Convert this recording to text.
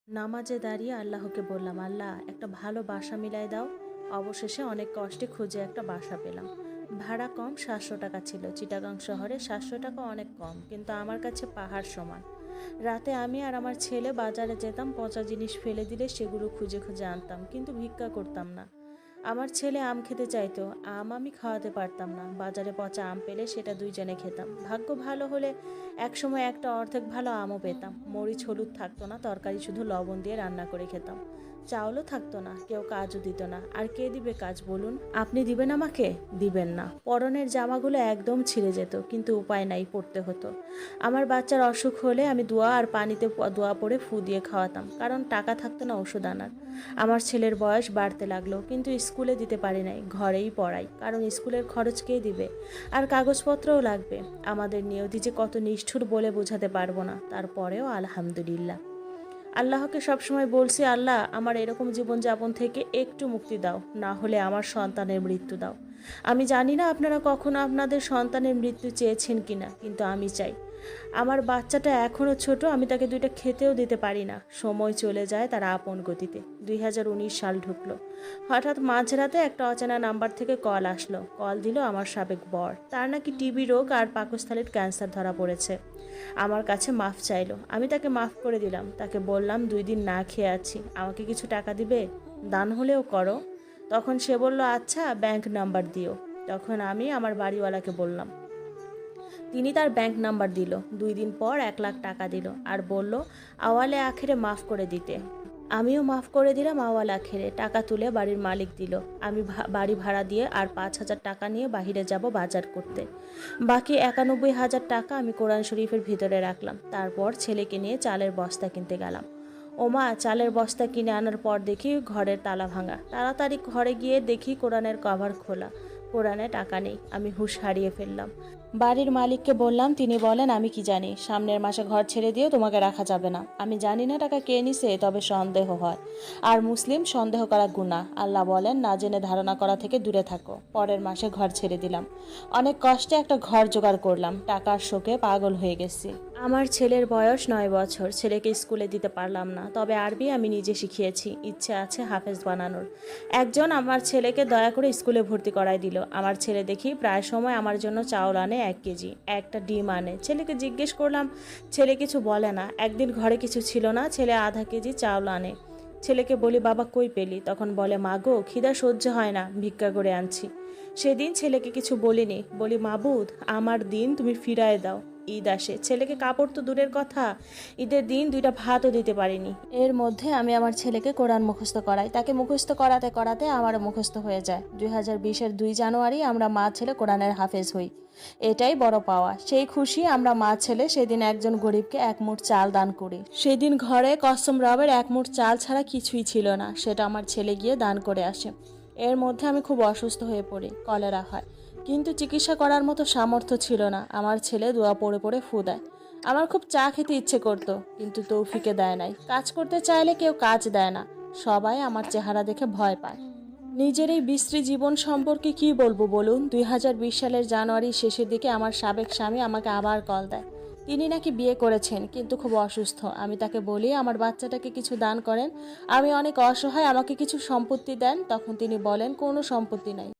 নামাজে দাঁড়িয়ে আল্লাহকে বললাম, আল্লাহ একটা ভালো বাসা মিলাই দাও। অবশেষে অনেক কষ্টে খুঁজে একটা বাসা পেলাম। ভাড়া কম, 700 টাকা ছিল। চিটাগাং শহরে 700 টাকা অনেক কম, কিন্তু আমার কাছে পাহাড় সমান। রাতে আমি আর আমার ছেলে বাজারে যেতাম, পচা জিনিস ফেলে দিলে সেগুলো খুঁজে খুঁজে আনতাম, কিন্তু ভিক্ষা করতাম না। আমার ছেলে আম খেতে চাইতো, আম আমি খাওয়াতে পারতাম না। বাজারে পচা আম পেলে সেটা দুইজনে খেতাম। ভাগ্য ভালো হলে একসময় একটা অর্ধেক ভালো আমও পেতাম। মরিচ হলুদ থাকতো না, তরকারি শুধু লবণ দিয়ে রান্না করে খেতাম। চাউলও থাকতো না, কেউ কাজও দিত না। আর কে দিবে কাজ বলুন? আপনি দিবেন আমাকে? দিবেন না। পরনের জামাগুলো একদম ছিঁড়ে যেত, কিন্তু উপায় নাই, পড়তে হতো। আমার বাচ্চার অসুখ হলে আমি দোয়া আর পানিতে দোয়া পড়ে ফু দিয়ে খাওয়াতাম, কারণ টাকা থাকতো না ওষুধ আনার। আমার ছেলের বয়স বাড়তে লাগলো, কিন্তু স্কুলে দিতে পারি নাই, ঘরেই পড়াই, কারণ স্কুলের খরচ কে দিবে? আর কাগজপত্রও লাগবে। আমাদের নিয়তি যে কত নিষ্ঠুর বলে বোঝাতে পারবো না। তারপরেও আলহামদুলিল্লাহ। আল্লাহকে সবসময় বলছি, আল্লাহ আমার এরকম জীবনযাপন থেকে একটু মুক্তি দাও, না হলে আমার সন্তানের মৃত্যু দাও। আমি জানি না আপনারা কখনো আপনাদের সন্তানের মৃত্যু চেয়েছেন কিনা, কিন্তু আমি চাই। আমার বাচ্চাটা এখনও ছোট, আমি তাকে দুইটা খেতেও দিতে পারি না। সময় চলে যায় তার আপন গতিতে। 2019 সাল ঢুকলো। হঠাৎ মাঝরাতে একটা অচেনা নাম্বার থেকে কল আসলো। কল দিল আমার সাবেক বর। তার নাকি টিবি রোগ আর পাকস্থলীর ক্যান্সার ধরা পড়েছে। আমার কাছে মাফ চাইলো। আমি তাকে মাফ করে দিলাম। তাকে বললাম 2 দিন না খেয়ে আছি, আমাকে কিছু টাকা দিবে? দান হলেও করো। তখন সে বলল, আচ্ছা ব্যাংক নাম্বার দিও। তখন আমি আমার বাড়িওয়ালাকে বললাম। তিনি তার ব্যাংক নাম্বার দিল। 2 দিন পর 1 লাখ টাকা দিল আর বলল আওয়ালে আখেরে মাফ করে দিতে। আমিও মাফ করে দিলাম আওয়াল আখেরে। টাকা তুলে বাড়ির মালিক দিল। আমি বাড়ি ভাড়া দিয়ে আর 5,000 টাকা নিয়ে বাহিরে যাব বাজার করতে। বাকি 91,000 টাকা আমি কোরআন শরীফের ভিতরে রাখলাম। তারপর ছেলেকে নিয়ে চালের বস্তা কিনতে গেলাম। ওমা, চালের বস্তা কিনে আনার পর দেখি ঘরের তালা ভাঙা। তাড়াতাড়ি ঘরে গিয়ে দেখি কোরআনের কভার খোলা। কোরআনে টাকা নেই। আমি হুঁশ হারিয়ে ফেললাম। বাড়ির মালিককে বললাম, তিনি বলেন, আমি কি জানি, সামনের মাসে ঘর ছেড়ে দিয়েও তোমাকে রাখা যাবে না। আমি জানি না টাকা কে নিছে, তবে সন্দেহ হয়। আর মুসলিম সন্দেহ করা গুনাহ। আল্লাহ বলেন, না জেনে ধারণা করা থেকে দূরে থাকো। পরের মাসে ঘর ছেড়ে দিলাম। অনেক কষ্টে একটা ঘর জোগাড় করলাম। টাকার শোকে পাগল হয়ে গেছি। আমার ছেলের বয়স 9 বছর। ছেলেকে স্কুলে দিতে পারলাম না, তবে আরবি আমি নিজে শিখিয়েছি। ইচ্ছে আছে হাফেজ বানানোর। একজন আমার ছেলেকে দয়া করে স্কুলে ভর্তি করায় দিল। আমার ছেলে দেখি প্রায় সময় আমার জন্য চাউল আনে 1 কেজি, একটা ডিম আনে। ছেলেকে জিজ্ঞেস করলাম, ছেলে কিছু বলে না। একদিন ঘরে কিছু ছিল না, ছেলে আধা কেজি চাউল আনে। ছেলেকে বলি, বাবা কই পেলি? তখন বলে, মা গো, খিদা সহ্য হয় না, ভিক্ষা করে আনছি। সেদিন ছেলেকে কিছু বলিনি। বলি, মাবুদ আমার দিন তুমি ফিরায় দাও। ঈদ আসে, ছেলেকে কাপড় তো দূরের কথা, ঈদের দিন 2টা ভাতও দিতে পারিনি। এর মধ্যে আমি আমার ছেলেকে কোরআন মুখস্থ করাই। তাকে মুখস্থ করাতে করাতে আমারও মুখস্থ হয়ে যায়। 2020-এর 2 জানুয়ারি আমরা মা ছেলে কোরআনের হাফেজ হই। এটাই বড় পাওয়া। সেই খুশি আমরা মা ছেলে সেদিন একজন গরিবকে 1 মুঠ চাল দান করি। সেদিন ঘরে কসম রবের 1 মুঠ চাল ছাড়া কিছুই ছিল না। সেটা আমার ছেলে গিয়ে দান করে আসে। এর মধ্যে আমি খুব অসুস্থ হয়ে পড়ি, কলেরা হয়। কিন্তু চিকিৎসা করার মতো সামর্থ্য ছিল না। আমার ছেলে দোয়া পড়ে পড়ে ফু দেয়। আমার খুব চা খেতে ইচ্ছে করতো, কিন্তু তৌফিকে দেয় নাই। কাজ করতে চাইলে কেউ কাজ দেয় না। সবাই আমার চেহারা দেখে ভয় পায়। নিজের এই বিশ্রী জীবন সম্পর্কে কি বলবো বলুন? 2020 সালের জানুয়ারির শেষের দিকে আমার সাবেক স্বামী আমাকে আবার কল দেয়। তিনি নাকি বিয়ে করেছেন, কিন্তু খুব অসুস্থ। আমি তাকে বলি আমার বাচ্চাটাকে কিছু দান করেন, আমি অনেক অসহায়, আমাকে কিছু সম্পত্তি দেন। তখন তিনি বলেন, কোনো সম্পত্তি নাই।